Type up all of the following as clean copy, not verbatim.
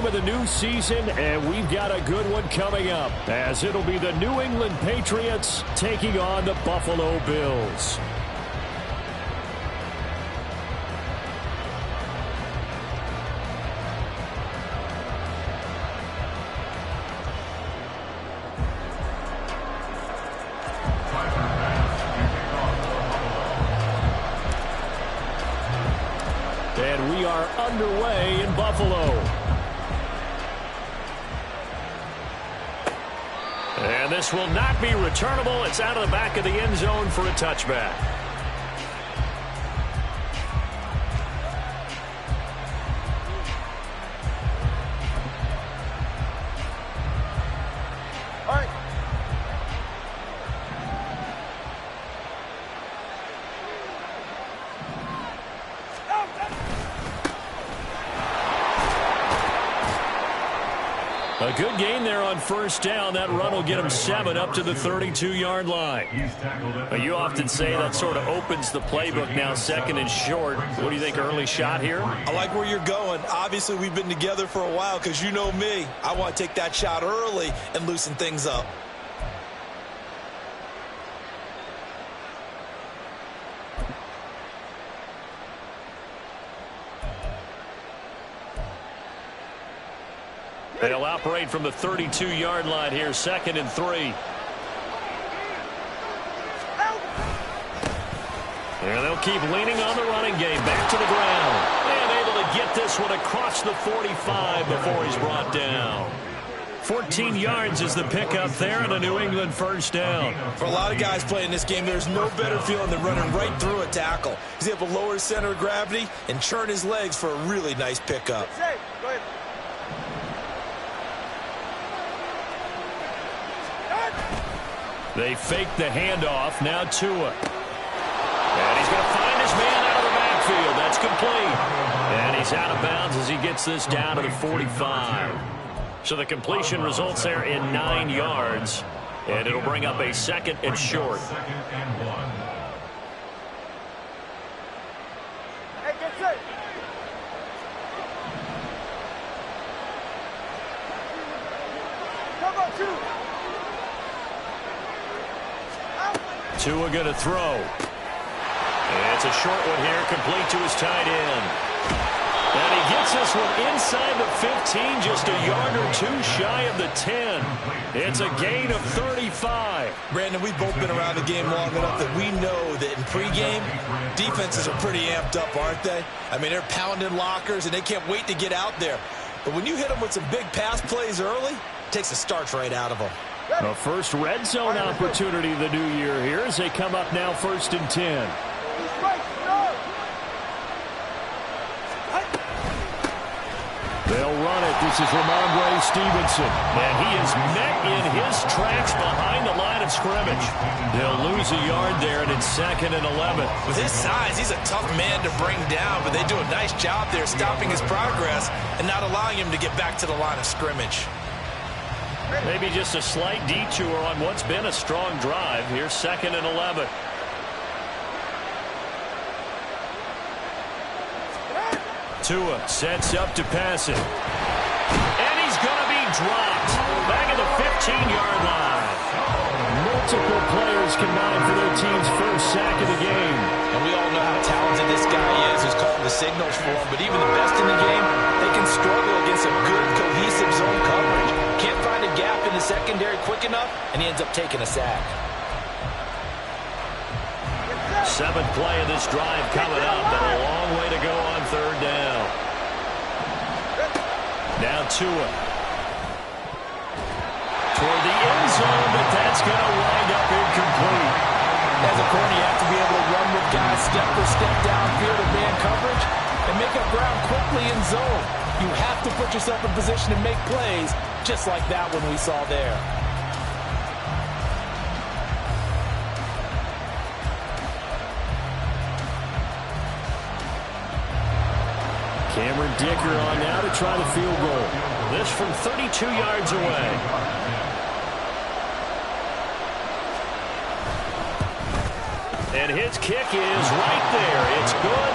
of the new season, and we've got a good one coming up, as it'll be the New England Patriots taking on the Buffalo Bills. And we are underway in Buffalo. And this will not be returnable. It's out of the back of the end zone for a touchback. A good gain there on first down. That run will get him 7 up to the 32-yard line. You often say that sort of opens the playbook now, second and short. What do you think, early shot here? I like where you're going. Obviously, we've been together for a while because you know me. I want to take that shot early and loosen things up. They'll operate from the 32-yard line here, 2nd and 3. And they'll keep leaning on the running game. Back to the ground. And able to get this one across the 45 before he's brought down. 14 yards is the pickup there and a New England first down. For a lot of guys playing this game, there's no better feeling than running right through a tackle. He's able to lower his center of gravity and churn his legs for a really nice pickup. Go ahead. They fake the handoff. Now Tua. And he's going to find his man out of the backfield. That's complete. And he's out of bounds as he gets this down to the 45. So the completion results there in 9 yards. And it'll bring up a 2nd and short. Hey, get set. Come on, two. Tua going to throw. And it's a short one here, complete to his tight end. And he gets this one inside the 15, just a yard or two shy of the 10. It's a gain of 35. Brandon, we've both been around the game long enough that we know that in pregame, defenses are pretty amped up, aren't they? I mean, they're pounding lockers, and they can't wait to get out there. But when you hit them with some big pass plays early, it takes the starch right out of them. A first red zone opportunity the new year here as they come up now 1st and 10. They'll run it. This is Ramondre Stevenson. And he is met in his tracks behind the line of scrimmage. They'll lose a yard there, and it's 2nd and 11. With his size, he's a tough man to bring down, but they do a nice job there stopping his progress and not allowing him to get back to the line of scrimmage. Maybe just a slight detour on what's been a strong drive. Here's 2nd and 11. Tua sets up to pass it. And he's going to be dropped. Back at the 15-yard line. Multiple players combined for their team's first sack of the game. And we all know how talented this guy is who's calling the signals for him. But even the best in the game, they can struggle against a good, cohesive zone coverage. Can't find a gap in the secondary quick enough, and he ends up taking a sack. 7th play of this drive coming up, and a long way to go on 3rd down. Now Tua. Toward the end zone, but that's going to wind up incomplete. As a corner, you have to be able to run with guys step for step downfield in man coverage and make up ground quickly in zone. You have to put yourself in position to make plays, just like that one we saw there. Cameron Dicker on now to try the field goal. This from 32 yards away. And his kick is right there. It's good.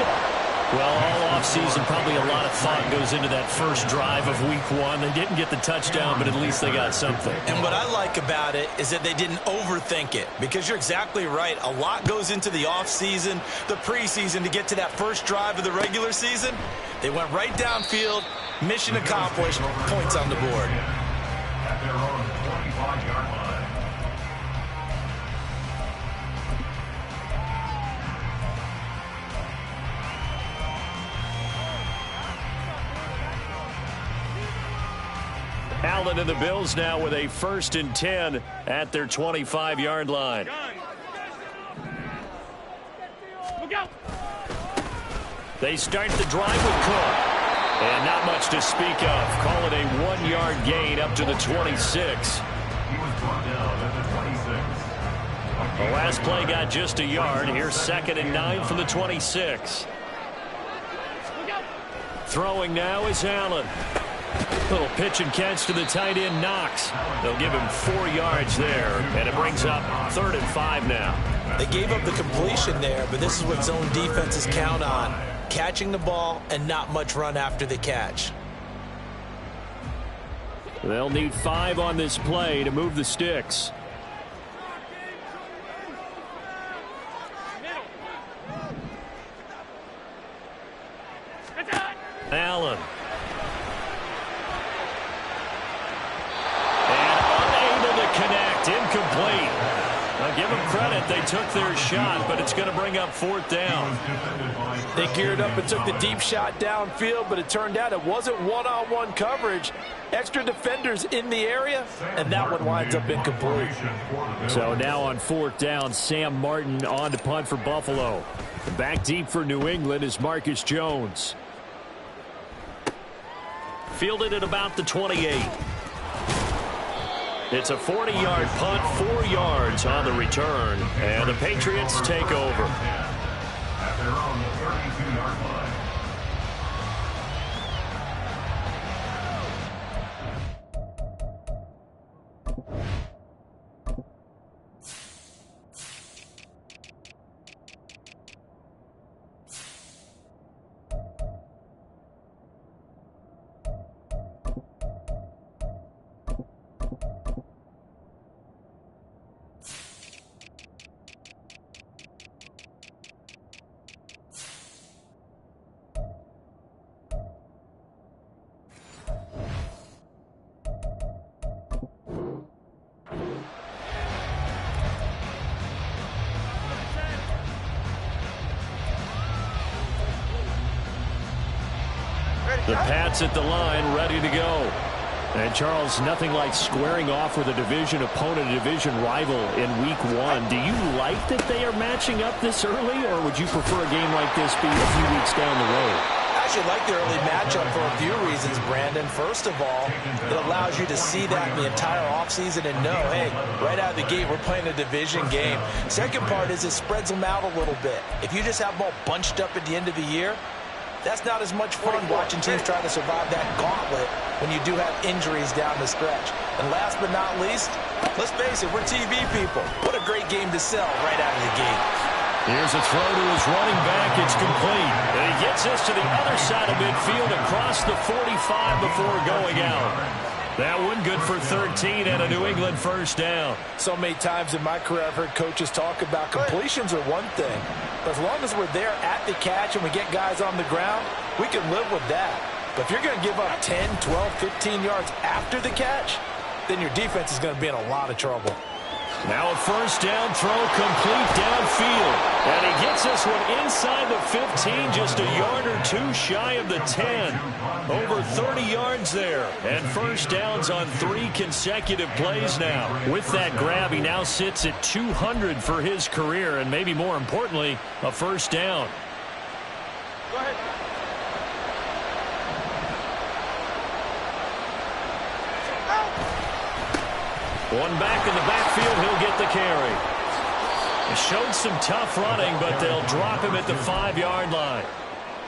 Well, all offseason, probably a lot of thought goes into that first drive of week one. They didn't get the touchdown, but at least they got something. And what I like about it is that they didn't overthink it, because you're exactly right. A lot goes into the offseason, the preseason, to get to that first drive of the regular season. They went right downfield, mission accomplished, points on the board. At their own 25-yard line. Allen and the Bills now with a 1st and 10 at their 25-yard line. They start the drive with Cook. And not much to speak of. Call it a 1-yard gain up to the 26. He was brought down at the 26. The last play got just a yard. Here's 2nd and 9 from the 26. Throwing now is Allen. Little pitch and catch to the tight end, Knox. They'll give him 4 yards there, and it brings up 3rd and 5 now. They gave up the completion there, but this is what zone defenses count on. Catching the ball and not much run after the catch. They'll need 5 on this play to move the sticks. Allen. And unable to connect. Incomplete. Now give them credit. They took their shot, but it's going to bring up 4th down. They geared up and took the deep shot downfield, but it turned out it wasn't one-on-one coverage. Extra defenders in the area, and that one winds up incomplete. So now on 4th down, Sam Martin on to punt for Buffalo. Back deep for New England is Marcus Jones. Fielded at about the 28. It's a 40-yard punt, 4 yards on the return, and the Patriots take over. At their own 32-yard line. The Pats at the line, ready to go. And, Charles, nothing like squaring off with a division opponent, a division rival in Week 1. Do you like that they are matching up this early, or would you prefer a game like this be a few weeks down the road? I actually like the early matchup for a few reasons, Brandon. First of all, it allows you to see that in the entire offseason and know, hey, right out of the gate, we're playing a division game. Second part is it spreads them out a little bit. If you just have them all bunched up at the end of the year, that's not as much fun watching teams try to survive that gauntlet when you do have injuries down the stretch. And last but not least, let's face it, we're TV people. What a great game to sell right out of the gate. Here's a throw to his running back. It's complete. And he gets us to the other side of midfield across the 45 before going out. That one good for 13 and a New England 1st down. So many times in my career I've heard coaches talk about completions are one thing. But as long as we're there at the catch and we get guys on the ground, we can live with that. But if you're going to give up 10, 12, 15 yards after the catch, then your defense is going to be in a lot of trouble. Now a 1st down throw complete downfield. And he gets this one inside the 15, just a yard or 2 shy of the 10. Over 30 yards there. And 1st downs on 3 consecutive plays now. With that grab, he now sits at 200 for his career, and maybe more importantly, a 1st down. Go ahead. One back in the backfield, he'll get the carry. He showed some tough running, but they'll drop him at the 5-yard line.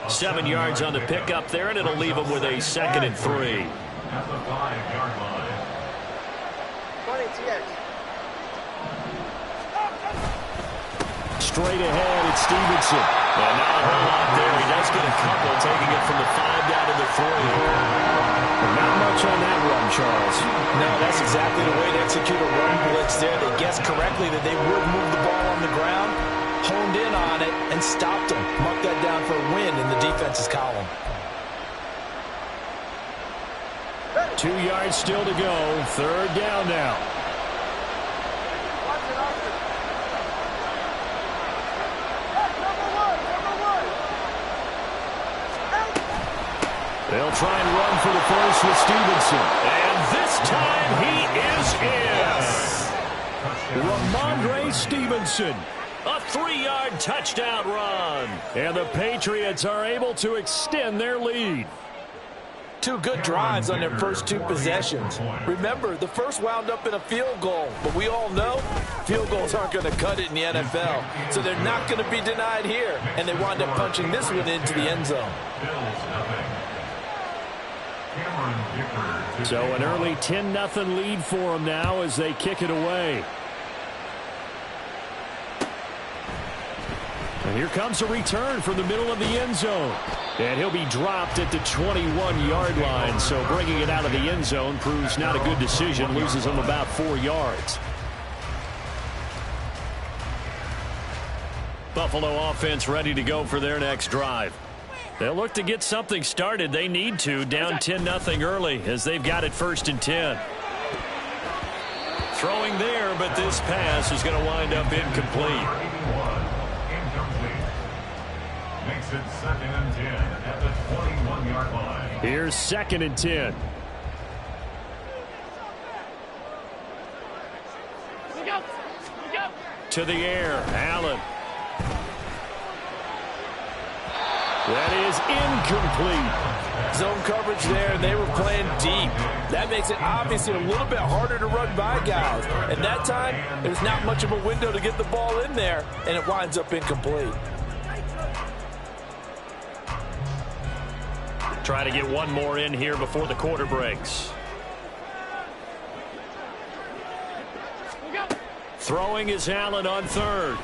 7 yards on the pickup there, and it'll leave him with a 2nd and 3. At the 5-yard line. 20 TX. straight ahead. It's Stevenson. And not a whole lot there. He does get a couple, taking it from the 5 down to the 3. Not much on that run, Charles. No, that's exactly the way to execute a run blitz there. They guessed correctly that they would move the ball on the ground, honed in on it, and stopped them. Mark that down for a win in the defense's column. 2 yards still to go. 3rd down now. They'll try and run for the first with Stevenson. And this time he is in. Yes. Ramondre Stevenson. A 3-yard touchdown run. And the Patriots are able to extend their lead. 2 good drives on their first 2 possessions. Remember, the first wound up in a field goal, but we all know field goals aren't going to cut it in the NFL, so they're not going to be denied here, and they wind up punching this one into the end zone. So an early 10-0 lead for them now as they kick it away. And here comes a return from the middle of the end zone. And he'll be dropped at the 21-yard line. So bringing it out of the end zone proves not a good decision. Loses him about 4 yards. Buffalo offense ready to go for their next drive. They'll look to get something started. They need to. Down 10-0 early as they've got it 1st and 10. Throwing there, but this pass is going to wind up incomplete. Makes it 2nd and 10 at the 21-yard line. Here's 2nd and 10. To the air, Allen. That is incomplete. Zone coverage there, and they were playing deep. That makes it obviously a little bit harder to run by guys. And that time, there's not much of a window to get the ball in there, and it winds up incomplete. Try to get one more in here before the quarter breaks. Throwing is Allen on 3rd.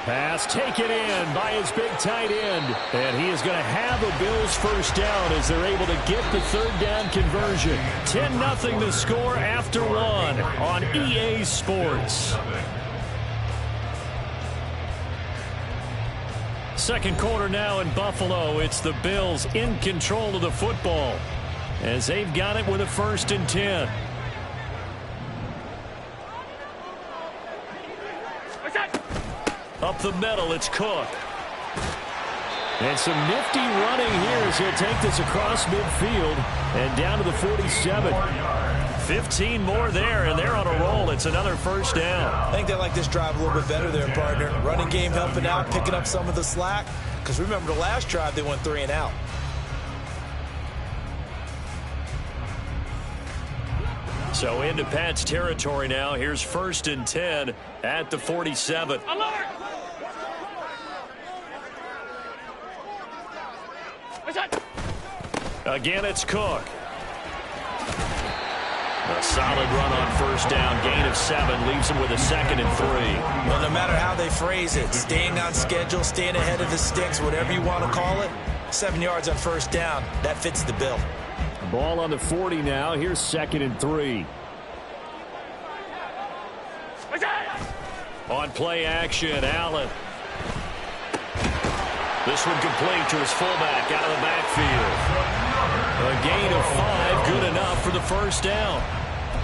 Pass taken in by his big tight end. And he is going to have a Bills first down as they're able to get the 3rd down conversion. 10-0 the score after 1 on EA Sports. 2nd quarter now in Buffalo. It's the Bills in control of the football as they've got it with a 1st and 10. Up the middle, it's Cook. And some nifty running here as he'll take this across midfield and down to the 47. 15 more there, and they're on a roll. It's another 1st down. I think they like this drive a little bit better there, partner. Running game helping out, picking up some of the slack. Because remember, the last drive, they went 3 and out. So into Pat's territory now. Here's 1st and 10 at the 47. Alert! Again, it's Cook. A solid run on 1st down. Gain of 7 leaves him with a 2nd and 3. Well, no matter how they phrase it, staying on schedule, staying ahead of the sticks, whatever you want to call it, 7 yards on 1st down, that fits the bill. Ball on the 40 now. Here's 2nd and 3. On play action, Allen. This one complete to his fullback out of the backfield. A gain of 5, good enough for the 1st down.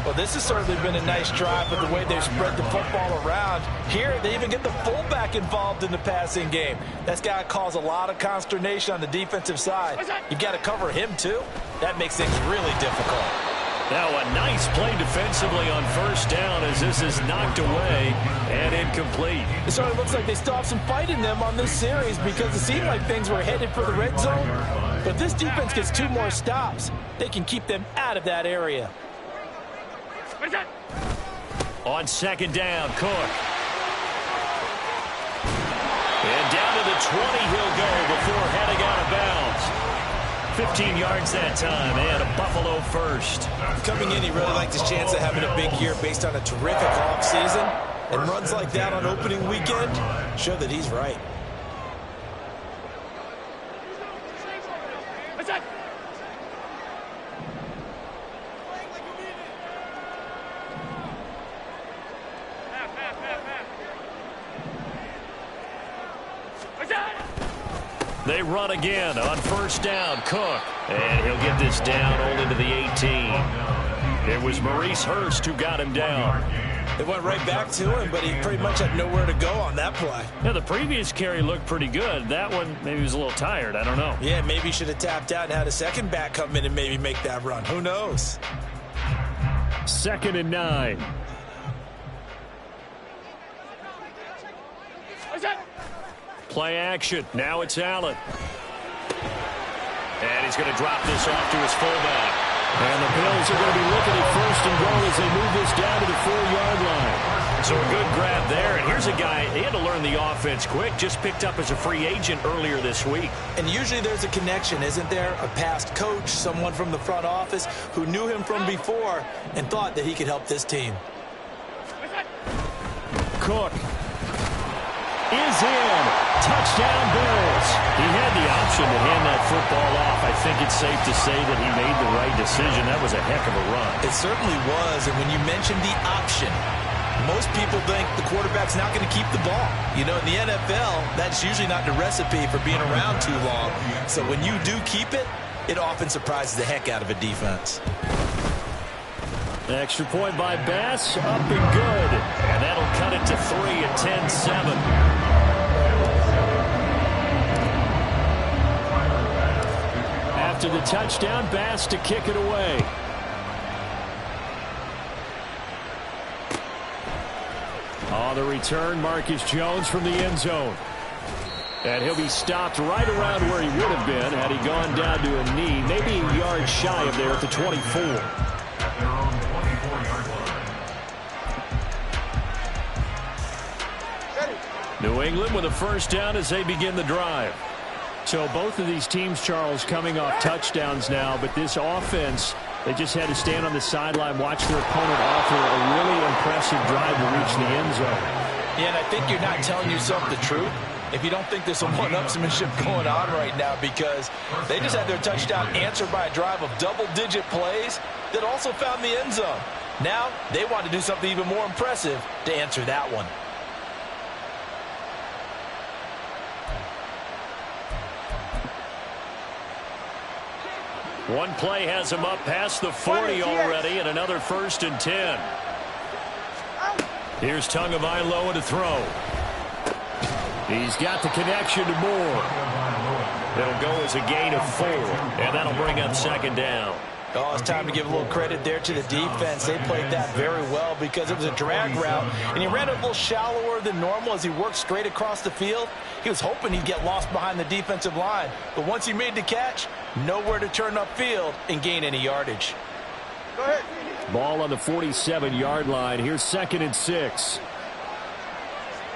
Well, this has certainly been a nice drive with the way they've spread the football around. Here, they even get the fullback involved in the passing game. That's got to cause a lot of consternation on the defensive side. You've got to cover him, too. That makes things really difficult. Now a nice play defensively on 1st down as this is knocked away and incomplete. It certainly looks like they still have some fight in them on this series because it seemed like things were headed for the red zone. But this defense gets 2 more stops. They can keep them out of that area. On 2nd down, Cook. And down to the 20 he'll go before heading out of bounds. 15 yards that time, and a Buffalo 1st. Coming in, he really liked his chance of having a big year based on a terrific offseason. And runs like that on opening weekend show that he's right. They run again on first down. Cook. And he'll get this down only to the 18. It was Maurice Hurst who got him down. They went right back to him, but he pretty much had nowhere to go on that play. Yeah, the previous carry looked pretty good. That one, maybe he was a little tired. I don't know. Yeah, maybe he should have tapped out and had a second back come in and maybe make that run. Who knows? 2nd and 9. Play action. Now it's Allen. And he's going to drop this off to his fullback. And the Bills are going to be looking at 1st and goal as they move this down to the 4-yard line. So a good grab there. And here's a guy, he had to learn the offense quick. Just picked up as a free agent earlier this week. And usually there's a connection, isn't there? A past coach, someone from the front office who knew him from before and thought that he could help this team. Cook is in. Touchdown, Bills. He had the option to hand that football off. I think it's safe to say that he made the right decision. That was a heck of a run. It certainly was. And when you mentioned the option, most people think the quarterback's not going to keep the ball. You know, in the NFL, that's usually not the recipe for being around too long. So when you do keep it, it often surprises the heck out of a defense. Extra point by Bass, up and good. And that'll cut it to 3 at 10-7. After the touchdown, Bass to kick it away. On the return, Marcus Jones from the end zone. And he'll be stopped right around where he would have been had he gone down to a knee, maybe a yard shy of there at the 24. At their own 24-yard line. New England with a first down as they begin the drive. So both of these teams, Charles, coming off touchdowns now, but this offense, they just had to stand on the sideline, watch their opponent offer a really impressive drive to reach the end zone. Yeah, and I think you're not telling yourself the truth if you don't think there's some one-upsmanship going on right now, because they just had their touchdown answered by a drive of double-digit plays that also found the end zone. Now they want to do something even more impressive to answer that one. One play has him up past the 40 already, and another 1st and 10. Here's Tagovailoa to throw. He's got the connection to Moore. It'll go as a gain of 4, and that'll bring up 2nd down. Oh, it's time to give a little credit there to the defense. They played that very well because it was a drag route, and he ran it a little shallower than normal as he worked straight across the field. He was hoping he'd get lost behind the defensive line, but once he made the catch, nowhere to turn upfield and gain any yardage. Go ahead. Ball on the 47-yard line. Here's 2nd and 6.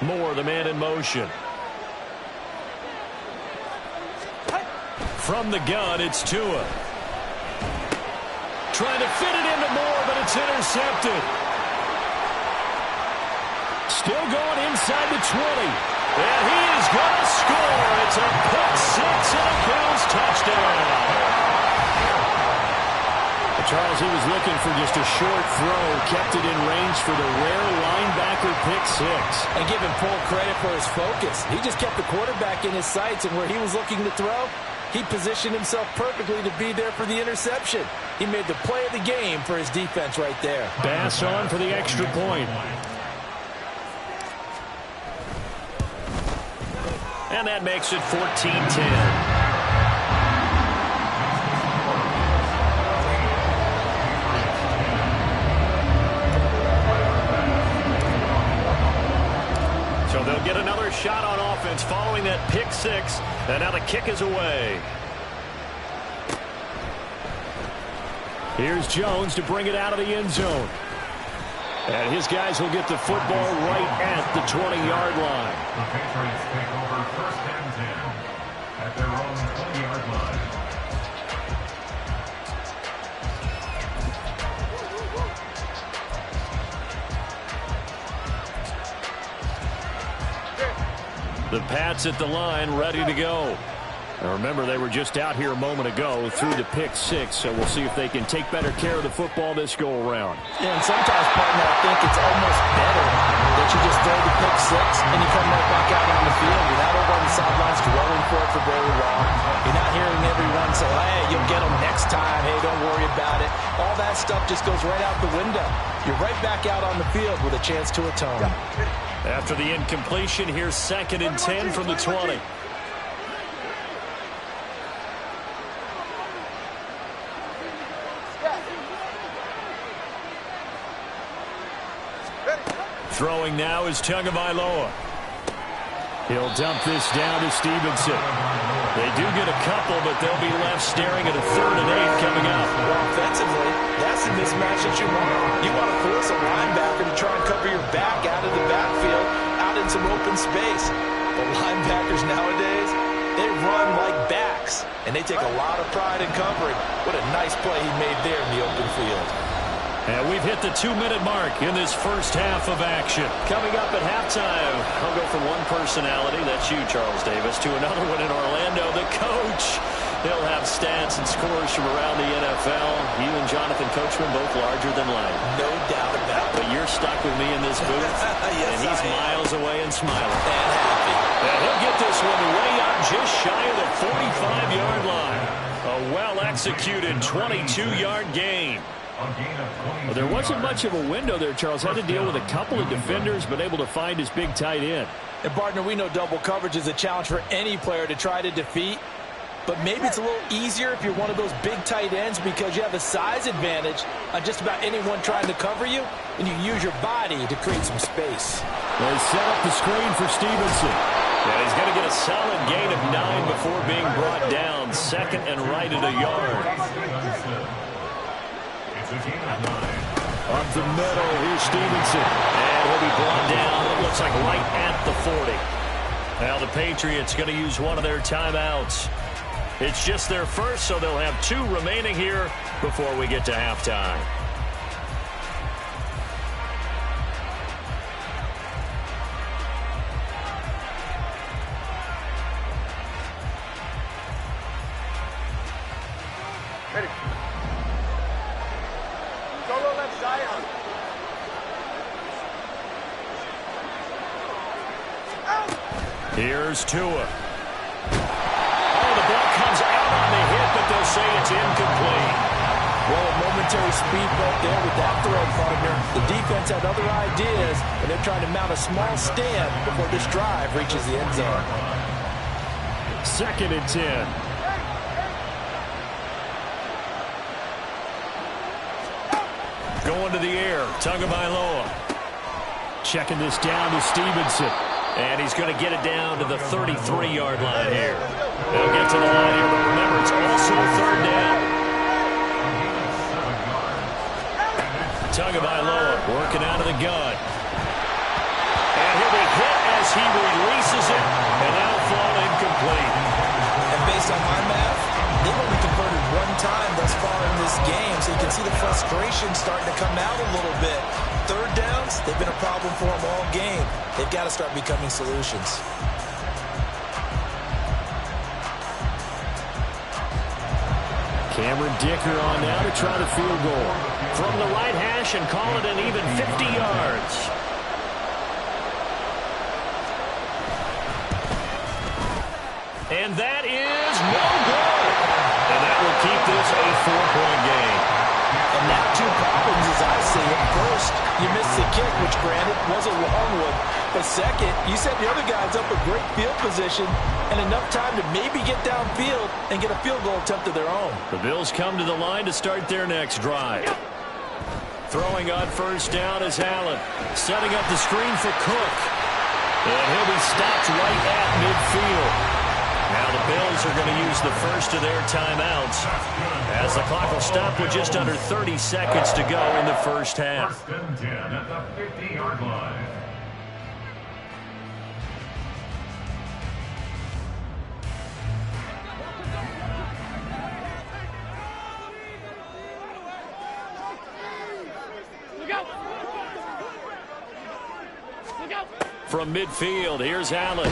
Moore, the man in motion. From the gun, it's Tua. Trying to fit it into Moore, but it's intercepted. Still going inside the 20. And he is going to score. It's a pick-6 and a Bills touchdown. Charles, he was looking for just a short throw, kept it in range for the rare linebacker pick-6. And give him full credit for his focus. He just kept the quarterback in his sights, and where he was looking to throw, he positioned himself perfectly to be there for the interception. He made the play of the game for his defense right there. Bass on for the extra point. And that makes it 14-10. So they'll get another shot on offense following that pick-6, and now the kick is away. Here's Jones to bring it out of the end zone. And his guys will get the football right at the 20-yard line. The Patriots take over 1st and 10 at their own 20-yard line. The Pats at the line, ready to go. Now remember, they were just out here a moment ago through the pick six, so we'll see if they can take better care of the football this go-around. Yeah, and sometimes, partner, I think it's almost better that you just throw the pick six and you come right back out on the field. You're not over on the sidelines dwelling for it for very long. You're not hearing everyone say, hey, you'll get them next time. Hey, don't worry about it. All that stuff just goes right out the window. You're right back out on the field with a chance to atone. After the incompletion, here's 2nd and 10 from the 20. Throwing now is Tagovailoa. He'll dump this down to Stevenson. They do get a couple, but they'll be left staring at a 3rd and 8 coming up. Well, offensively, that's the mismatch that you want. You want to force a linebacker to try and cover your back out of the backfield, out in some open space. But linebackers nowadays, they run like backs, and they take a lot of pride in covering. What a nice play he made there in the open field. And we've hit the 2-minute mark in this first half of action. Coming up at halftime, I'll go from one personality, that's you, Charles Davis, to another one in Orlando, the coach. He'll have stats and scores from around the NFL. You and Jonathan Coachman both larger than life. No doubt about it. But you're stuck with me in this booth, Yes, and he's miles away and smiling. And happy. And he'll get this one way up just shy of the 45-yard line. A well-executed 22-yard gain. Well, there wasn't much of a window there, Charles. Had to deal with a couple of defenders, but able to find his big tight end. And, partner, we know double coverage is a challenge for any player to try to defeat. But maybe it's a little easier if you're one of those big tight ends because you have a size advantage on just about anyone trying to cover you, and you use your body to create some space. They set up the screen for Stevenson. And he's going to get a solid gain of 9 before being brought down. 2nd and right at a yard. Up the middle, here's Stevenson. And he'll be brought down, it looks like right at the 40. Now the Patriots going to use one of their timeouts. It's just their first, so they'll have 2 remaining here before we get to halftime. Here's Tua. Oh, the ball comes out on the hit, but they'll say it's incomplete. Well, a momentary speed bump there with that throw, partner. The defense had other ideas, and they're trying to mount a small stand before this drive reaches the end zone. 2nd and 10. Going to the air, Tagovailoa. Checking this down to Stevenson. And he's going to get it down to the 33-yard line here. They'll get to the line here, but remember, it's also a 3rd down. Tagovailoa working out of the gun. And he'll be hit as he releases it, and that'll fall incomplete. And based on my math, they've only converted 1 time thus far in this game, so you can see the frustration starting to come out a little bit. 3rd downs, they've been a problem for them all game. They've got to start becoming solutions. Cameron Dicker on now to try the field goal. From the right hash and call it an even 50 yards. And that is no good. And that will keep this a 4-point game. And now 2 problems as I see it. First, you missed the kick, which granted was a long one. But second, you set the other guys up a great field position and enough time to maybe get downfield and get a field goal attempt of their own. The Bills come to the line to start their next drive. Throwing on 1st down is Allen. Setting up the screen for Cook. And he'll be stopped right at midfield. Now the Bills are going to use the first of their timeouts as the clock will stop with just under 30 seconds to go in the first half. 1st and 10 at the 50-yard line. From midfield, here's Allen.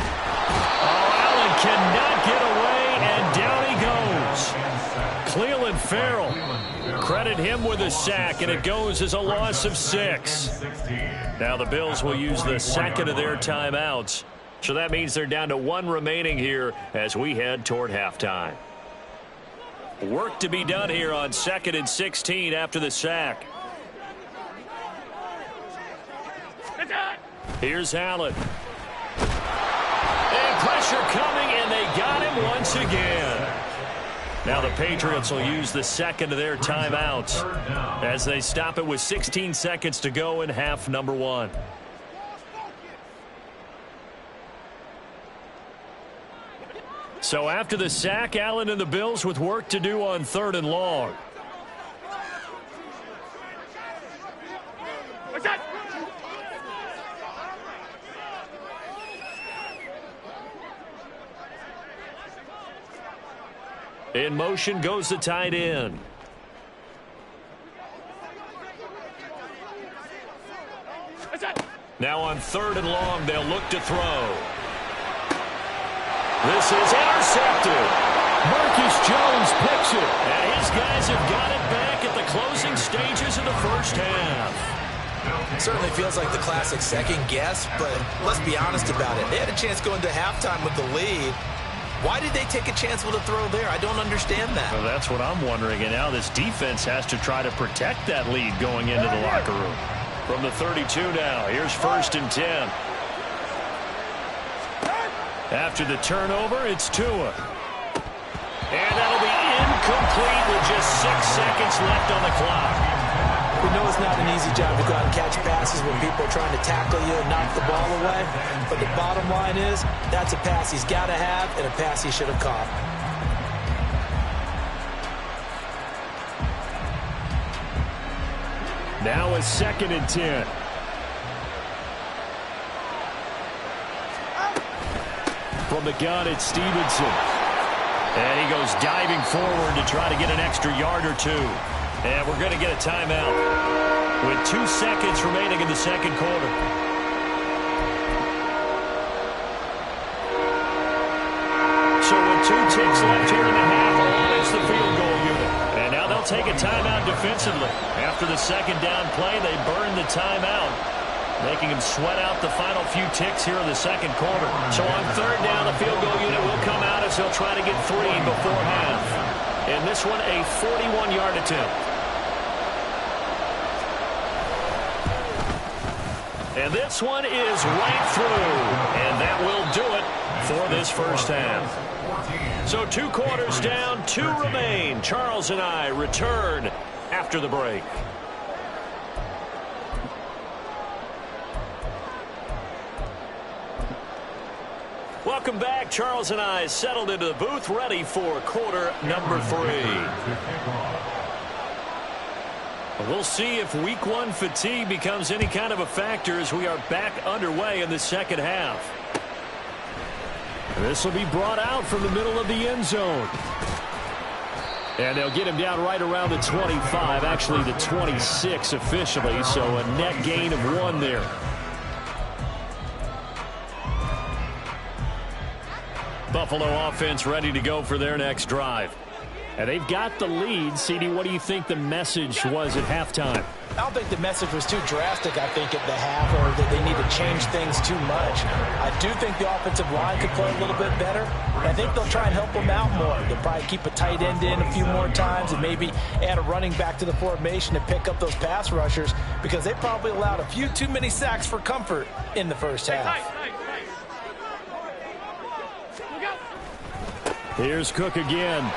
cannot get away, and down he goes. Cleveland Farrell, credit him with a sack, and it goes as a loss of 6. Now the Bills will use the second of their timeouts. So that means they're down to 1 remaining here as we head toward halftime. Work to be done here on 2nd and 16 after the sack. Here's Allen. And pressure coming, and they got him once again. Now the Patriots will use the second of their timeouts as they stop it with 16 seconds to go in half number 1. So after the sack, Allen and the Bills with work to do on 3rd and long. In motion goes the tight end. Now on 3rd and long, they'll look to throw. This is intercepted. Marcus Jones picks it. And his guys have got it back at the closing stages of the first half. It certainly feels like the classic second guess, but let's be honest about it. They had a chance going to halftime with the lead. Why did they take a chance with a throw there? I don't understand that. Well, that's what I'm wondering. And now this defense has to try to protect that lead going into the locker room. From the 32 now, here's 1st and 10. After the turnover, it's Tua. And that'll be incomplete with just 6 seconds left on the clock. We know it's not an easy job to go out and catch passes when people are trying to tackle you and knock the ball away. But the bottom line is, that's a pass he's got to have and a pass he should have caught. Now a 2nd and 10. From the gun, it's Stevenson. And he goes diving forward to try to get an extra yard or 2. And we're going to get a timeout with 2 seconds remaining in the second quarter. So with 2 ticks left here in the half, it's the field goal unit. And now they'll take a timeout defensively. After the second down play, they burn the timeout, making him sweat out the final few ticks here in the second quarter. So on 3rd down, the field goal unit will come out as they'll try to get 3 before half. In this one, a 41-yard attempt. And this one is right through. And that will do it for this first half. So 2 quarters down, 2 remain. Charles and I return after the break. Welcome back. Charles and I settled into the booth, ready for quarter number 3. We'll see if week 1 fatigue becomes any kind of a factor as we are back underway in the second half. This will be brought out from the middle of the end zone. And they'll get him down right around the 25, actually the 26 officially, so a net gain of 1 there. Buffalo offense ready to go for their next drive. And they've got the lead. CD, what do you think the message was at halftime? I don't think the message was too drastic, I think, at the half, or that they need to change things too much. I do think the offensive line could play a little bit better. I think they'll try and help them out more. They'll probably keep a tight end in a few more times and maybe add a running back to the formation and pick up those pass rushers because they probably allowed a few too many sacks for comfort in the first half. Here's Cook again.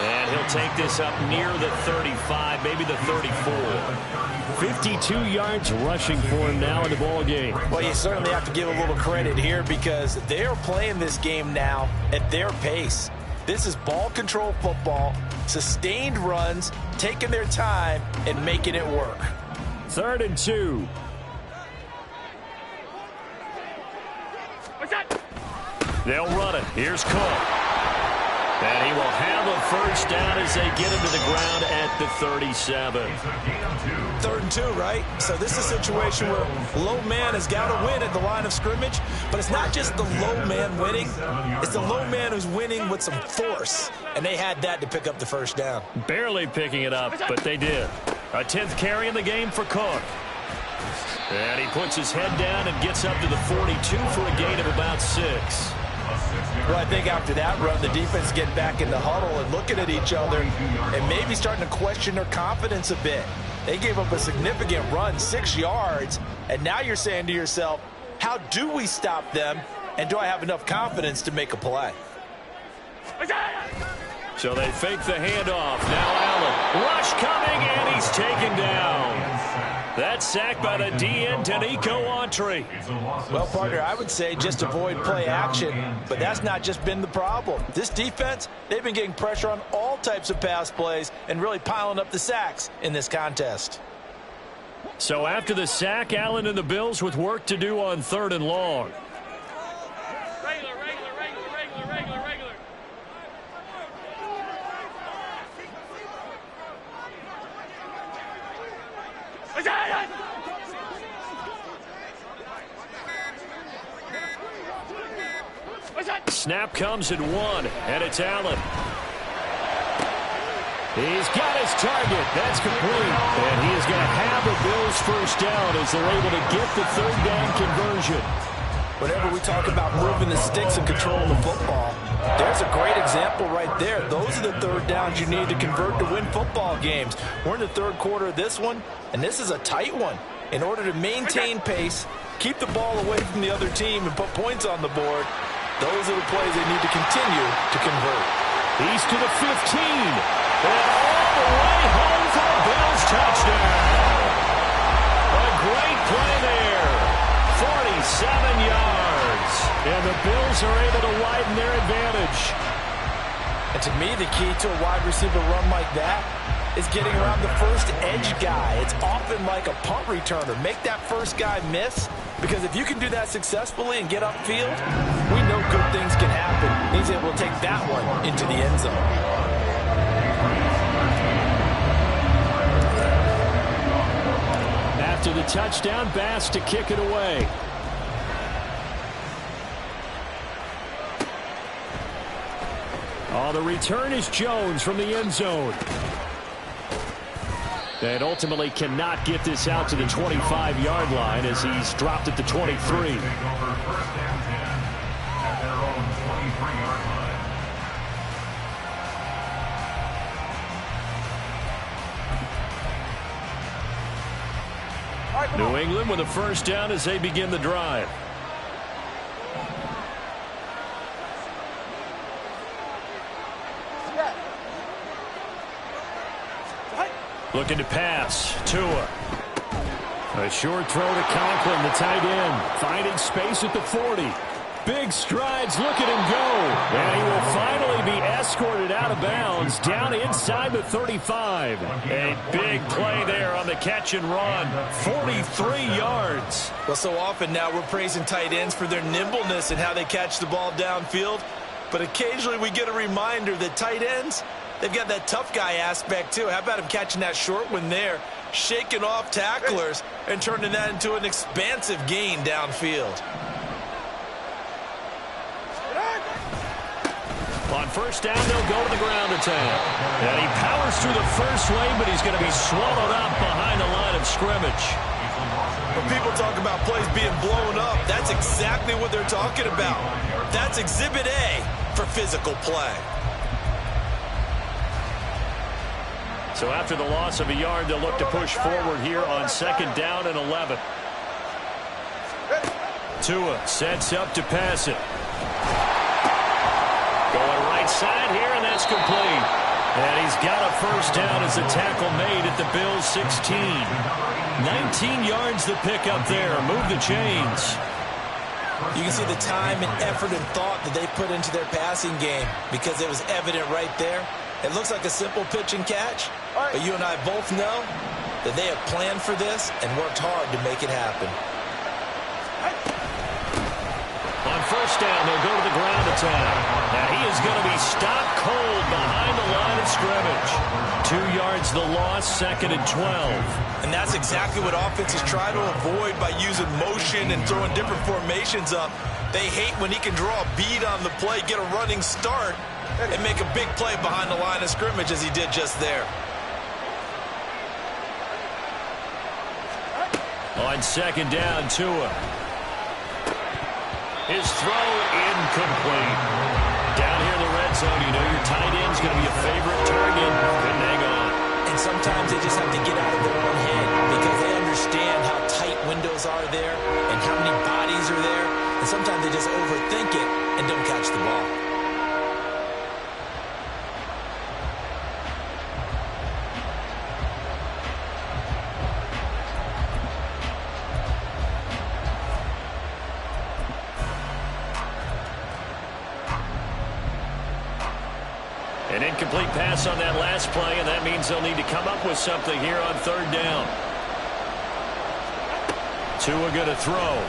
And he'll take this up near the 35, maybe the 34. 52 yards rushing for him now in the ball game. Well, you certainly have to give a little credit here because they're playing this game now at their pace. This is ball control football, sustained runs, taking their time and making it work. 3rd and 2. They'll run it. Here's Cook. And he will have a first down as they get him to the ground at the 37. 3rd and 2, right? So this is a situation where low man has got to win at the line of scrimmage, but it's not just the low man winning. It's the low man who's winning with some force, and they had that to pick up the first down. Barely picking it up, but they did. A 10th carry in the game for Cook. And he puts his head down and gets up to the 42 for a gain of about 6. Well, I think after that run, the defense getting back in the huddle and looking at each other and maybe starting to question their confidence a bit. They gave up a significant run, 6 yards, and now you're saying to yourself, how do we stop them, and do I have enough confidence to make a play? So they fake the handoff. Now Allen. Rush coming, and he's taken down. That's sacked by the DN, Danico Autry. Well, partner, I would say just avoid play action, but that's not just been the problem. This defense, they've been getting pressure on all types of pass plays and really piling up the sacks in this contest. So after the sack, Allen and the Bills with work to do on 3rd and long. Regular. Snap comes at 1, and it's Allen. He's got his target. That's complete. And he is going to have the Bills first down as they're able to get the 3rd down conversion. Whenever we talk about moving the sticks and controlling the football, there's a great example right there. Those are the 3rd downs you need to convert to win football games. We're in the 3rd quarter of this one, and this is a tight one. In order to maintain pace, keep the ball away from the other team, and put points on the board, those are the plays they need to continue to convert. He's to the 15. And all the way home for a Bills touchdown. A great play there. 47 yards. And the Bills are able to widen their advantage. And to me, the key to a wide receiver run like that is getting around the first edge guy. It's often like a punt returner. Make that first guy miss, because if you can do that successfully and get upfield, we know good things can happen. He's able to take that one into the end zone. After the touchdown, Bass to kick it away. Oh, the return is Jones from the end zone. And ultimately cannot get this out to the 25-yard line as he's dropped at the 23. New England with a first down as they begin the drive. Looking to pass. Tua. A short throw to Conklin, the tight end. Finding space at the 40. Big strides. Look at him go. And he will finally be escorted out of bounds down inside the 35. A big play there on the catch and run. 43 yards. Well, so often now we're praising tight ends for their nimbleness and how they catch the ball downfield. But occasionally we get a reminder that tight ends, they've got that tough guy aspect too. How about him catching that short one there, shaking off tacklers, and turning that into an expansive gain downfield. On first down, they'll go to the ground attack. And he powers through the first lane, but he's going to be swallowed up behind the line of scrimmage. When people talk about plays being blown up, that's exactly what they're talking about. That's Exhibit A for physical play. So after the loss of a yard, they'll look to push forward here on 2nd down and 11. Tua sets up to pass it. Going right side here, and that's complete. And he's got a first down as the tackle made at the Bills' 16. 19 yards the pick up there. Move the chains. You can see the time and effort and thought that they put into their passing game because it was evident right there. It looks like a simple pitch and catch, but you and I both know that they have planned for this and worked hard to make it happen. On 1st first down. They'll go to the ground attack. And he is going to be stopped cold behind the line of scrimmage. 2 yards the loss, 2nd and 12. And that's exactly what offenses try to avoid by using motion and throwing different formations up. They hate when he can draw a bead on the play, get a running start, and make a big play behind the line of scrimmage as he did just there. On 2nd down, Tua. His throw incomplete. Down here in the red zone, you know your tight end's going to be a favorite target. Couldn't hang on. And sometimes they just have to get out of their own head because they understand how tight windows are there and how many bodies are there. And sometimes they just overthink it and don't catch the ball. An incomplete pass on that last play, and that means they'll need to come up with something here on 3rd down. Tua going to throw.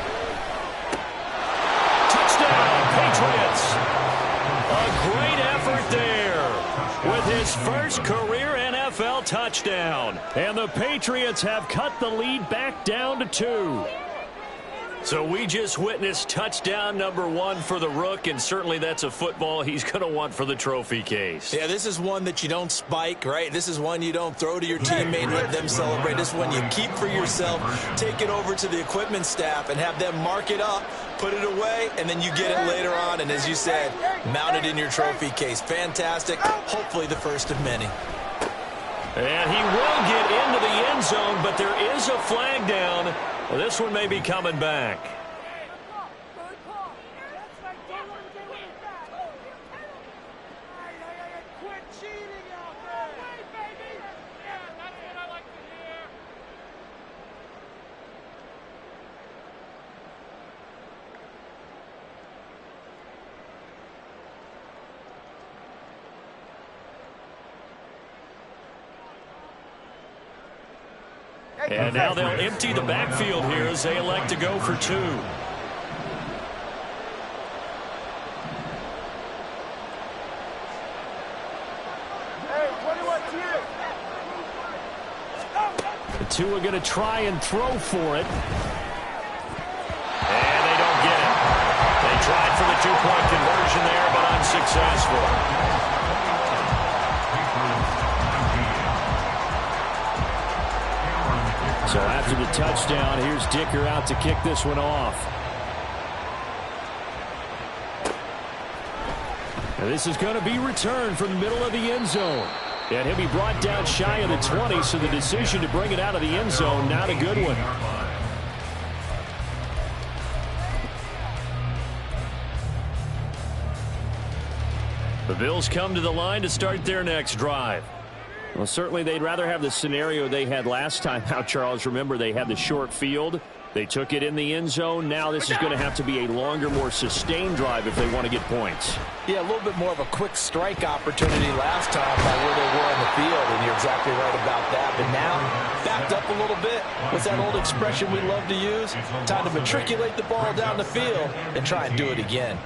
Touchdown, Patriots! A great effort there with his first career NFL touchdown. And the Patriots have cut the lead back down to 2. So we just witnessed touchdown number 1 for the Rook, and certainly that's a football he's going to want for the trophy case. Yeah, this is one that you don't spike, right? This is one you don't throw to your teammate and let them celebrate. This is one you keep for yourself, take it over to the equipment staff and have them mark it up, put it away, and then you get it later on. And as you said, mount it in your trophy case. Fantastic. Hopefully the first of many. And he will get into the end zone, but there is a flag down. Well, this one may be coming back. Quit cheating out there. Wait, baby. Yeah, that's what I like to hear. And now they'll empty the backfield here as they elect to go for 2. The Tua going to try and throw for it. And they don't get it. They tried for the 2-point conversion there, but unsuccessful. So after the touchdown, here's Dicker out to kick this one off. Now this is going to be returned from the middle of the end zone. And he'll be brought down shy of the 20, so the decision to bring it out of the end zone, not a good one. The Bills come to the line to start their next drive. Well, certainly they'd rather have the scenario they had last time out, Charles. Remember, they had the short field. They took it in the end zone. Now this is going to have to be a longer, more sustained drive if they want to get points. Yeah, a little bit more of a quick strike opportunity last time by where they were on the field, and you're exactly right about that. But now, backed up a little bit. What's that old expression we love to use? Time to matriculate the ball down the field and try and do it again.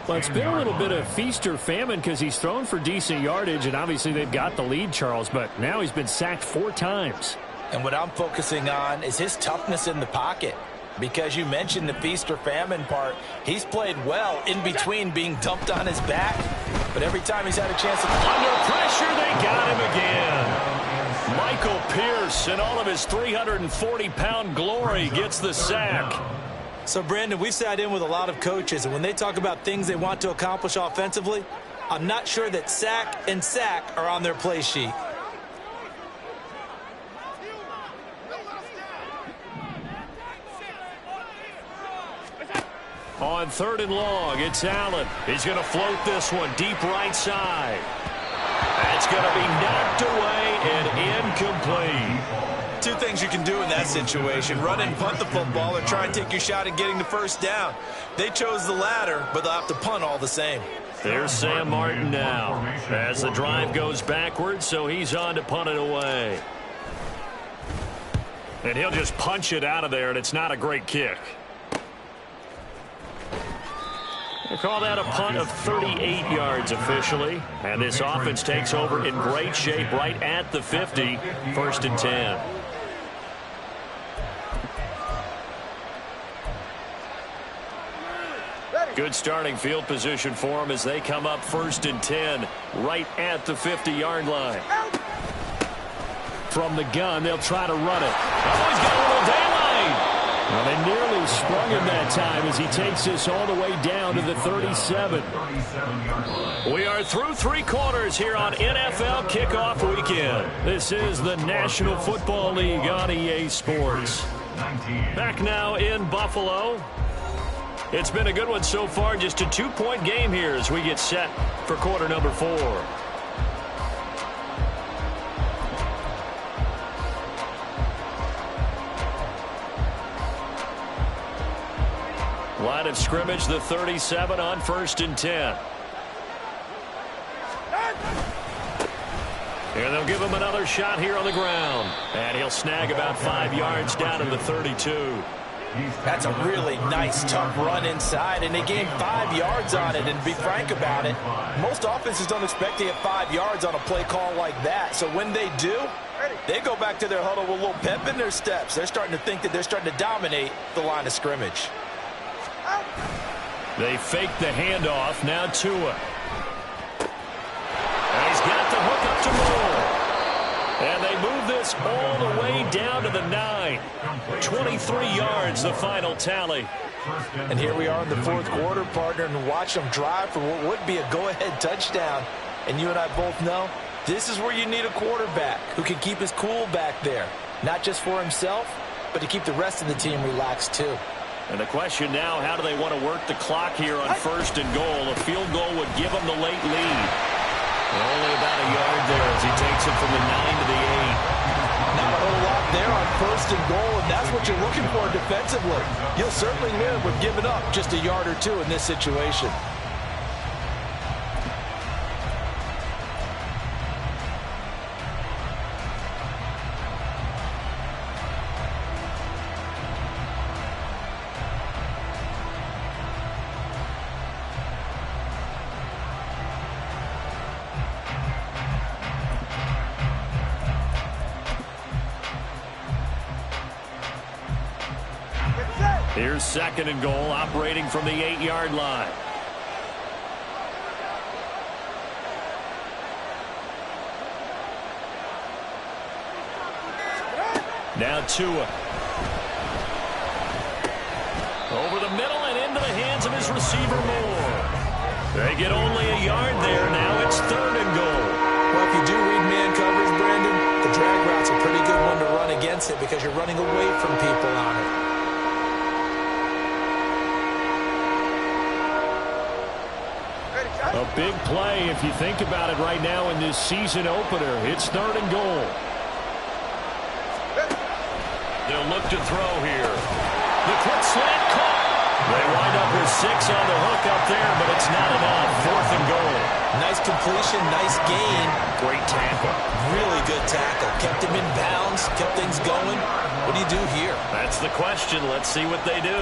Well, it's been a little bit of feast or famine because he's thrown for decent yardage, and obviously they've got the lead, Charles, but now he's been sacked 4 times. And what I'm focusing on is his toughness in the pocket. Because you mentioned the feast or famine part, he's played well in between being dumped on his back. But every time he's had a chance to... Under pressure, they got him again. Michael Pierce, in all of his 340-pound glory, gets the sack. So, Brandon, we've sat in with a lot of coaches, and when they talk about things they want to accomplish offensively, I'm not sure that sack and sack are on their play sheet. On 3rd and long, it's Allen. He's going to float this one deep right side. That's going to be knocked away and incomplete. 2 things you can do in that situation: run and punt the football, or try and take your shot at getting the first down. They chose the latter, but they'll have to punt all the same. There's Sam Martin now as the drive goes backwards, so he's on to punt it away. And he'll just punch it out of there, and it's not a great kick. They call that a punt of 38 yards officially. And this offense takes over in great shape right at the 50. 1st and 10. Good starting field position for them as they come up 1st and 10 right at the 50-yard line. From the gun, they'll try to run it. Oh, he's got a little daylight. Well, they nearly sprung him that time as he takes this all the way down to the 37. We are through 3 quarters here on NFL Kickoff Weekend. This is the National Football League on EA Sports. Back now in Buffalo. It's been a good one so far. Just a 2-point game here as we get set for quarter number 4. Line of scrimmage, the 37 on 1st and 10. And they'll give him another shot here on the ground. And he'll snag about 5 yards down to the 32. That's a really nice, tough run inside, and they gained 5 yards on it. And to be frank about it, most offenses don't expect to get 5 yards on a play call like that. So when they do, they go back to their huddle with a little pep in their steps. They're starting to think that they're starting to dominate the line of scrimmage. They fake the handoff. Now Tua. And he's got the hook up to Moore. And they move this all the way down to the 9. 23 yards, the final tally. And here we are in the 4th quarter, partner, and watch them drive for what would be a go-ahead touchdown. And you and I both know this is where you need a quarterback who can keep his cool back there. Not just for himself, but to keep the rest of the team relaxed too. And the question now, how do they want to work the clock here on 1st and goal? A field goal would give them the late lead. Only about a yard there as he takes it from the 9 to the 8. Not a whole lot there on 1st and goal, and that's what you're looking for defensively. You'll certainly live with giving up just a yard or 2 in this situation. Here's 2nd and goal, operating from the 8-yard line. Now Tua. Over the middle and into the hands of his receiver Moore. They get only a yard there. Now it's 3rd and goal. Well, if you do read man coverage, Brandon, the drag route's a pretty good one to run against it because you're running away from people on it. A big play if you think about it right now in this season opener. It's 3rd and goal. They'll look to throw here. The quick slant caught. They wind up with 6 on the hook up there, but it's not enough. 4th and goal. Nice completion, nice gain. Great tackle. Really good tackle. Kept him in bounds, kept things going. What do you do here? That's the question. Let's see what they do.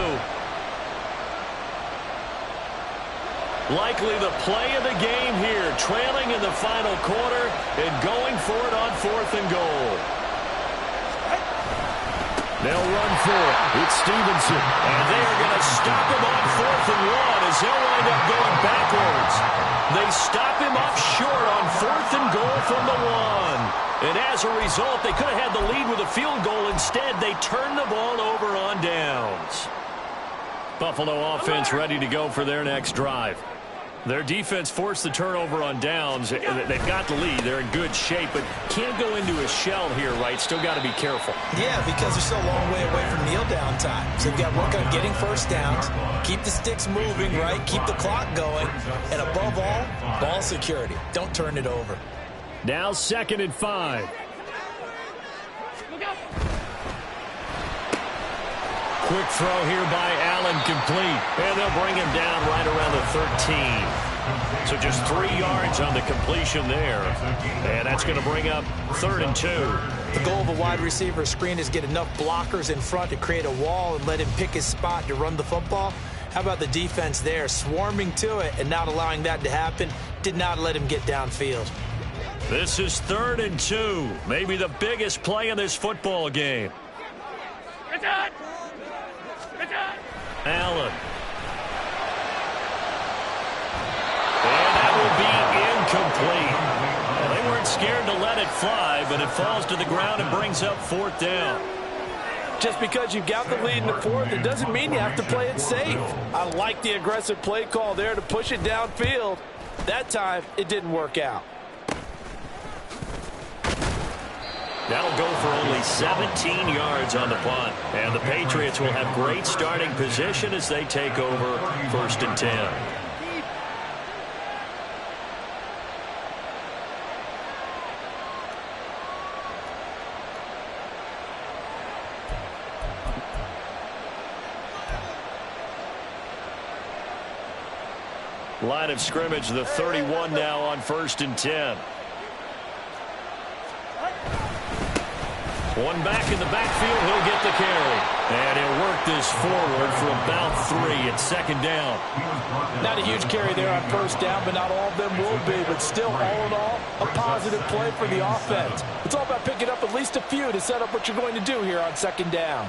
Likely the play of the game here, trailing in the final quarter and going for it on 4th and goal. They'll run for it. It's Stevenson. And they are going to stop him on 4th and 1 as they'll wind up going backwards. They stop him up short on 4th and goal from the 1. And as a result, they could have had the lead with a field goal. Instead, they turn the ball over on downs. Buffalo offense ready to go for their next drive. Their defense forced the turnover on downs. They've got the lead. They're in good shape, but can't go into a shell here, right? Still got to be careful. Yeah, because they're still a long way away from kneel down time. So you've got to work on getting first downs, keep the sticks moving, right? Keep the clock going. And above all, ball security. Don't turn it over. Now 2nd and 5. Quick throw here by Allen, complete. And they'll bring him down right around the 13. So just 3 yards on the completion there. And that's going to bring up 3rd and 2. The goal of a wide receiver screen is get enough blockers in front to create a wall and let him pick his spot to run the football. How about the defense there, swarming to it and not allowing that to happen? Did not let him get downfield. This is 3rd and 2. Maybe the biggest play in this football game. Allen. And that will be incomplete. Well, they weren't scared to let it fly, but it falls to the ground and brings up 4th down. Just because you've got the lead in the 4th, it doesn't mean you have to play it safe. I like the aggressive play call there to push it downfield. That time, it didn't work out. That'll go for only 17 yards on the punt. And the Patriots will have great starting position as they take over 1st and 10. Line of scrimmage, the 31 now on 1st and 10. One back in the backfield, he'll get the carry. And he'll work this forward for about 3 at 2nd down. Not a huge carry there on 1st down, but not all of them will be. But still, all in all, a positive play for the offense. It's all about picking up at least a few to set up what you're going to do here on 2nd down.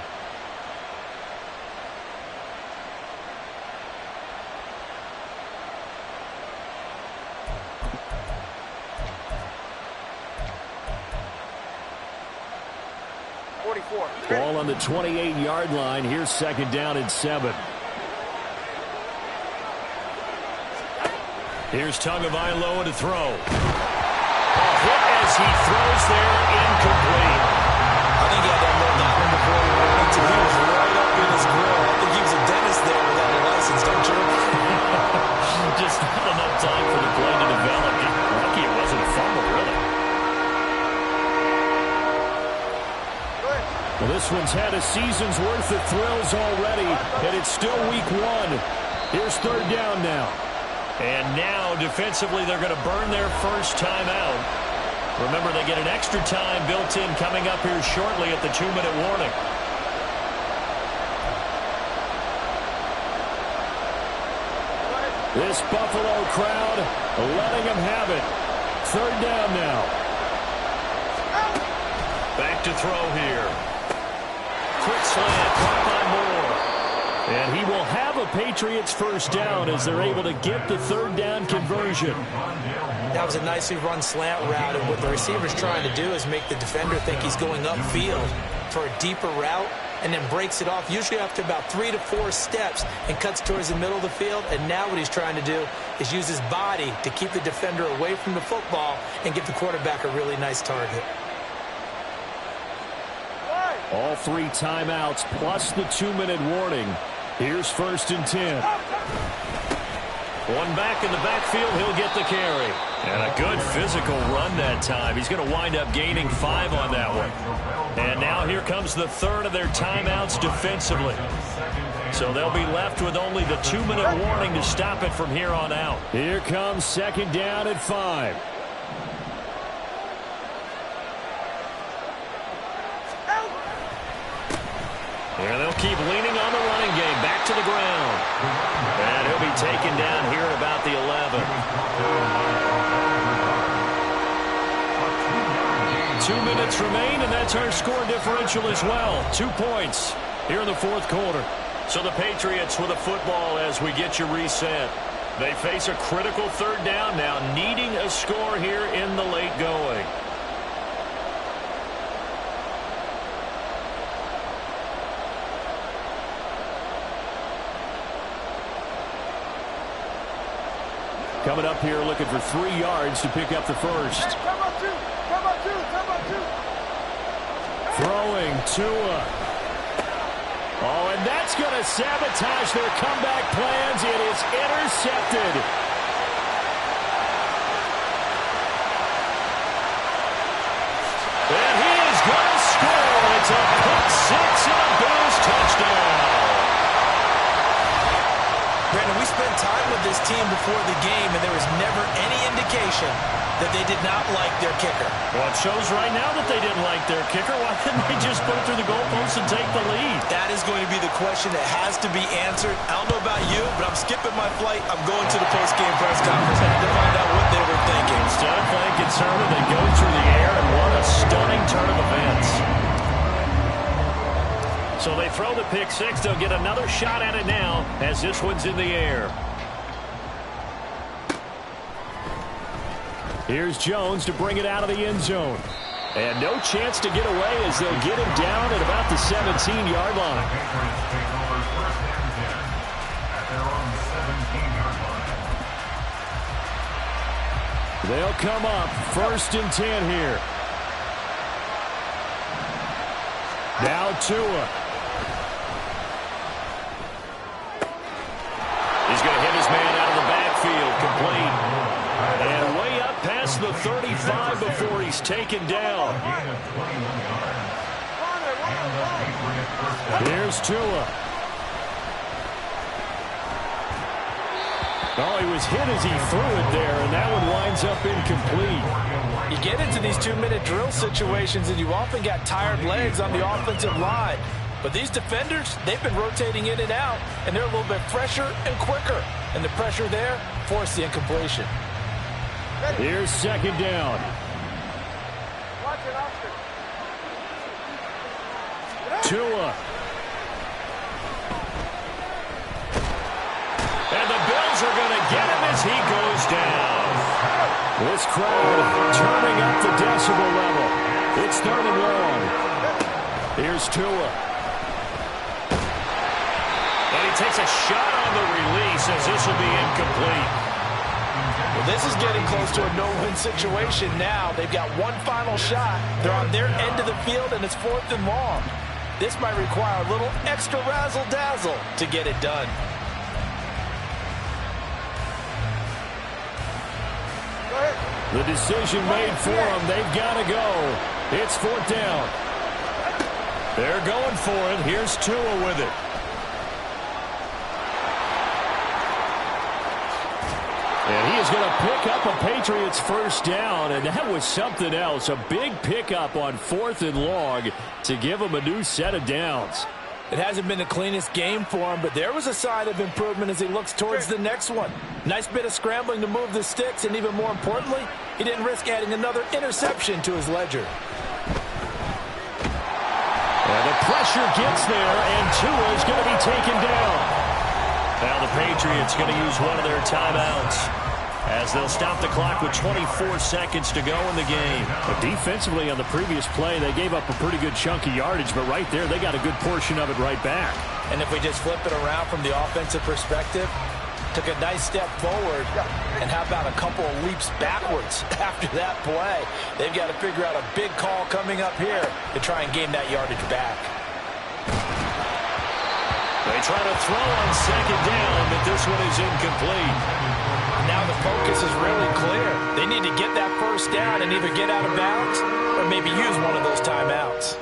Ball on the 28-yard line. Here's 2nd down and 7. Here's Tagovailoa to throw. A hit as he throws there, incomplete. I think he had that low down before he went into it. He was right up in his grill. I think he was a dentist there without a license, don't you? Just not enough time for the play to develop. Lucky it wasn't a fumble, really. Well, this one's had a season's worth of thrills already, and it's still week 1. Here's 3rd down now. And now, defensively, they're going to burn their first time out. Remember, they get an extra time built in coming up here shortly at the 2-minute warning. This Buffalo crowd letting them have it. 3rd down now. Back to throw here. Quick slant, caught by Moore. And he will have a Patriots first down as they're able to get the 3rd down conversion. That was a nicely run slant route, and what the receiver's trying to do is make the defender think he's going upfield for a deeper route, and then breaks it off, usually after about 3 to 4 steps, and cuts towards the middle of the field. And now what he's trying to do is use his body to keep the defender away from the football and give the quarterback a really nice target. All 3 timeouts plus the 2-minute warning. Here's 1st and 10. One back in the backfield, he'll get the carry. And a good physical run that time. He's going to wind up gaining 5 on that one. And now here comes the 3rd of their timeouts defensively. So they'll be left with only the 2-minute warning to stop it from here on out. Here comes 2nd down at 5. And they'll keep leaning on the running game. Back to the ground. And he'll be taken down here at about the 11. 2 minutes remain, and that's our score differential as well. 2 points here in the 4th quarter. So the Patriots with a football as we get you reset. They face a critical 3rd down now, needing a score here in the late going. Coming up here looking for 3 yards to pick up the first. Throwing Tua. Oh, and that's going to sabotage their comeback plans. It is intercepted. And he is going to score. It's a pick 6 and a Bills touchdown. Brandon, we spent time with with this team before the game, and there was never any indication that they did not like their kicker. Well, it shows right now that they didn't like their kicker. Why didn't they just put it through the goalpost and take the lead? That is going to be the question that has to be answered. I don't know about you, but I'm skipping my flight. I'm going to the post-game press conference to find out what they were thinking. Instead of playing conservative, they go through the air, and what a stunning turn of events. So they throw the pick six. They'll get another shot at it now as this one's in the air. Here's Jones to bring it out of the end zone. And no chance to get away as they'll get him down at about the 17-yard line. They'll come up 1st and 10 here. Now Tua. He's going to hit his man out of the backfield, complete. And way up past the 35 before he's taken down. Here's Tua. Oh, he was hit as he threw it there, and that one winds up incomplete. You get into these 2-minute drill situations, and you often got tired legs on the offensive line. But these defenders, they've been rotating in and out, and they're a little bit fresher and quicker. And the pressure there forced the incompletion. Here's 2nd down. Tua. And the Bills are going to get him as he goes down. This crowd turning up the decibel level. It's 3rd and long. Here's Tua. And he takes a shot on the release as this will be incomplete. Well, this is getting close to a no-win situation now. They've got one final shot. They're on their end of the field, and it's 4th and long. This might require a little extra razzle-dazzle to get it done. The decision made for them. They've got to go. It's 4th down. They're going for it. Here's Tua with it. And he is going to pick up a Patriots 1st down, and that was something else. A big pickup on 4th and long to give him a new set of downs. It hasn't been the cleanest game for him, but there was a sign of improvement as he looks towards the next one. Nice bit of scrambling to move the sticks, and even more importantly, he didn't risk adding another interception to his ledger. And the pressure gets there, and Tua is going to be taken down. Now the Patriots going to use one of their timeouts as they'll stop the clock with 24 seconds to go in the game. But defensively on the previous play, they gave up a pretty good chunk of yardage, but right there, they got a good portion of it right back. And if we just flip it around from the offensive perspective, took a nice step forward, and how about a couple of leaps backwards after that play? They've got to figure out a big call coming up here to try and gain that yardage back. They try to throw on 2nd down, but this one is incomplete. Now the focus is really clear. They need to get that 1st down and either get out of bounds or maybe use one of those timeouts.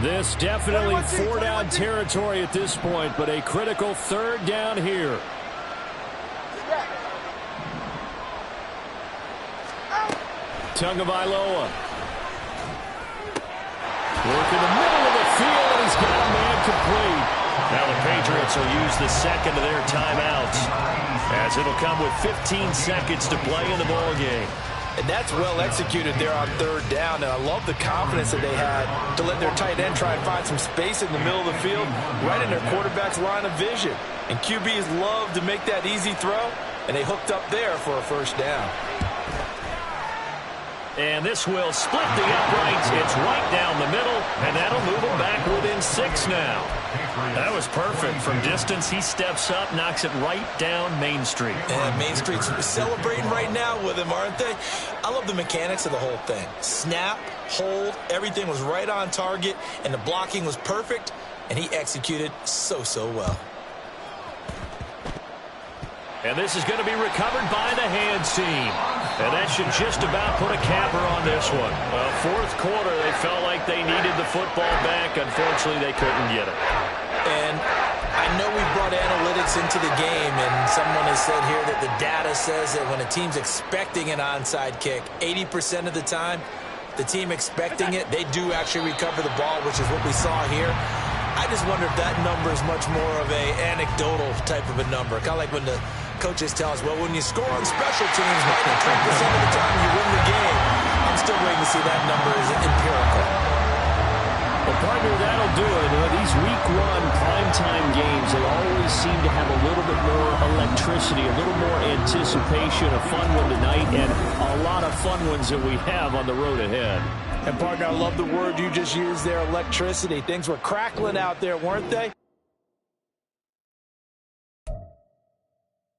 This definitely 4-down territory at this point, but a critical 3rd down here. Tagovailoa. Work in the middle of the field, and he's got a man complete. Now the Patriots will use the 2nd of their timeouts as it'll come with 15 seconds to play in the ball game. And that's well executed there on 3rd down. And I love the confidence that they had to let their tight end try and find some space in the middle of the field, right in their quarterback's line of vision. And QBs love to make that easy throw, and they hooked up there for a 1st down. And this will split the uprights. It's right down the middle, and that'll move them back within 6 now. That was perfect. From distance, he steps up, knocks it right down Main Street. And Main Street's celebrating right now with him, aren't they? I love the mechanics of the whole thing. Snap, hold, everything was right on target, and the blocking was perfect, and he executed so well. And this is going to be recovered by the hands team. And that should just about put a capper on this one. Well, fourth quarter, they felt like they needed the football back. Unfortunately, they couldn't get it. And I know we brought analytics into the game, and someone has said here that the data says that when a team's expecting an onside kick, 80% of the time, the team expecting it, they do actually recover the ball, which is what we saw here. I just wonder if that number is much more of a anecdotal type of a number. Kind of like when the coaches tell us, well, when you score on special teams, 93% of the time you win the game. I'm still waiting to see that number is empirical. Well, partner, that'll do it. These week one primetime games, they always seem to have a little bit more electricity, a little more anticipation, a fun one tonight, and a lot of fun ones that we have on the road ahead. And, partner, I love the word you just used there, electricity. Things were crackling out there, weren't they?